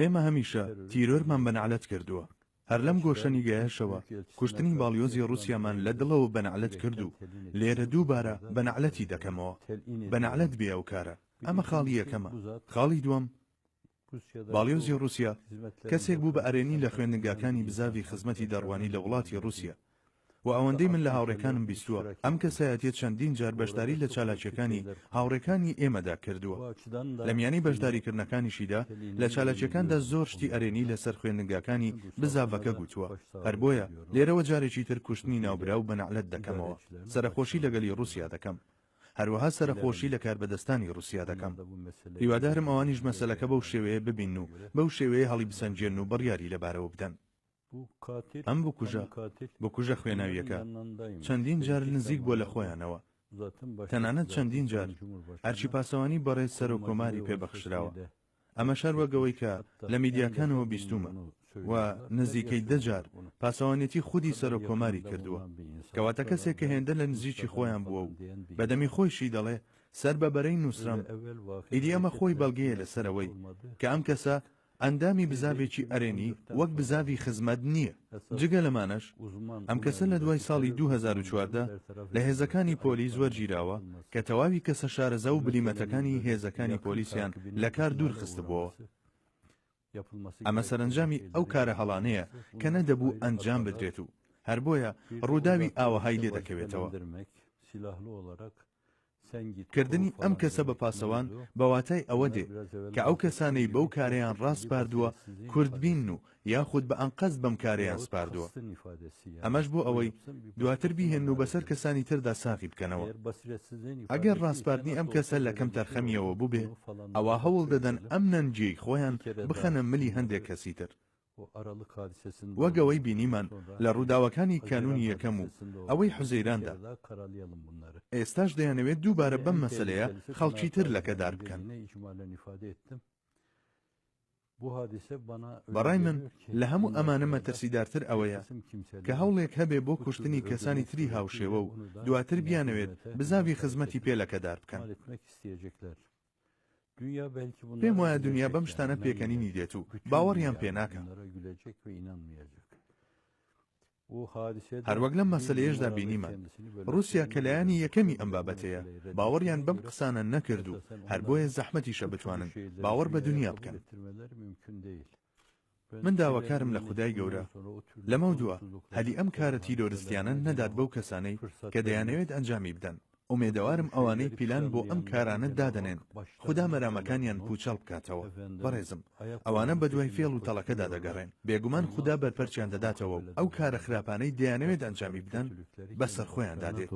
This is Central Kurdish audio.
ئێمە هەمیشە تیرۆرمان بەنعەت کردووە. هەر لەم گۆشەنی گەیشەوە کوشتنی باڵیۆزی رووسیامان لە دڵەوە بەنعەت کردو لێرە دووبارە بەنعەتی دەکەمەوە. بەنعەت بێ ئەو کارە. ئەمە خاڵی یەکەمە. خاڵی دووەم، باڵیۆزی رووسیا کەسێک بوو بە ئەرێنی لە خوێندنگاکانی بزاوی خزمەتی دەڕوانی لە وڵاتی رووسیا و ئەوەندەی من لە هاوڕێکانم بیستووە ئەم کەسایەتیە چەندین جار بەشداری لە چالاکیەکانی هاوڕێکانی ئێمەدا کردووە. لە میانەی بەشداریکردنەکانیشیدا لە چالاکیەکاندا زۆر شتی ئەرێنی لەسەر خوێندنگاکانی بزاڤەکە گوتووە. هەر بۆیە لێرەوە جارێکی تر کوشتنی ناوبرا و بەنعەت دەکەمەوە. سەرخۆشی لەگەڵی رووسیا دەکەم. هەروەها سەرخۆشی لە کاربەدەستانی رووسیا دەکەم. هیوادارم ئەوانیش مەسەلەکە بەو شێوەیە ببین و بەو شێوەیە هەڵی بسەنجێن و بڕیاری لەبارەوە بدەن. ئەم بکوژە خوێناویەکە چەندین جار نزیک بۆ لە خۆیانەوە. تەنانەت چەندین جار ئەرچی پاسەوانی بەڕێز سەر و کۆماری پێبەخشراوە. ئەمە شەروەگەوەی کە لە میدیاکانەوە بیستومە و نزیکەی دەجار پاسەوانێتی خودی سەر و کۆماری کردووە. کەواتە کەسێک کە هێندە لە نزیکی خۆیان بووە و بەدەمی خۆیشی دەڵێ سەر بەبەرەی نووسرم، ئیدی ئەمە خۆی بەڵگەیە لەسەرەوەی کە ئەم کەسە ئەندامی بزاوێکی ئەرێنی وەک بزاوی خزمەت نییە. جگە لەمانەش ئەم کەسە لە دوای ساڵی 2014 لە هێزەکانی پۆلیس وەرگیراوە کە تەواوی کەسە شارەزە و بلیمەتەکانی هێزەکانی پۆلیسیان لە کار دوور خستبووەوە. ئەمە سەرنجامی ئەو کارە هەڵانەیە کە نەدەبوو ئەنجام بدرێت و هەر بۆیە ڕووداوی ئاوەهای لێ دەکەوێتەوە. کردنی ئەم کەسە بە پاسەوان بەواتای ئەوە دێ کە ئەو کەسانەی بەو کارەیان ڕاست سپاردووە کوردبین و یاخود بە ئەنقەز بەم کارەیان سپاردووە. ئەمەش بۆ ئەوەی دواتر بیهێن و بەسەر کەسانی تردا ساغی بکەنەوە. ئەگەر ڕاستپاردنی ئەم کەسە لە کەم تەرخەمیەوە بووبێ ئەوە هەوڵ دەدەن ئەم نەنجەی خۆیان بخەنە ملی هەندێک کەسی تر. وەگەوەی بینیمان لە ڕووداوەکانی کانونی یەکەم و ئەوەی حوزەیراندا. ئێستاش دەیانەوێت دووبارە بەم مەسەلەیە خەڵکی تر لەکەدار بکەن. بەڕای من لە هەموو ئەمانە مەترسیدارتر ئەوەیە کە هەوڵێک هەبێ بۆ کوشتنی کەسانی تری هاوشێوە و دواتر بیانەوێت بزاوی خزمەتی پێ لەکەدار بکەن. پێم وایە دنیا بەم شتانە پێکەنینی دێت و باوەڕیان پێ ناکەن. هەروەک لەم مەسەلەیەشدا بینیمان رووسیا کە لایانی یەکەمی ئەم بابەتەیە باوەڕیان بەم قسانە نەکرد و هەر بۆیە زەحمەتیشە بتوانن باوەڕ بە دنیا بکەن. من داواکارم لە خودای گەورە لەمە دووە هەلی ئەم کارە تیرۆریستیانە نەدات بەو کەسانەی کە دەیانەوێت ئەنجامی بدەن. ئومێدەوارم ئەوانەی پیلان بۆ ئەم کارانە دادەنێن خوددا مەرامەکانیان پوچەڵ بکاتەوە. بەڕێزم ئەوانە بە دوای فێڵ و تەڵەکەدا دەگەڕێن. بێگومان خوددا بەرپەرچیان دەداتەوە و ئەو کارە خراپانەی دەیانەوێت ئەنجامی بدەن بەسەر خۆیان دادێت.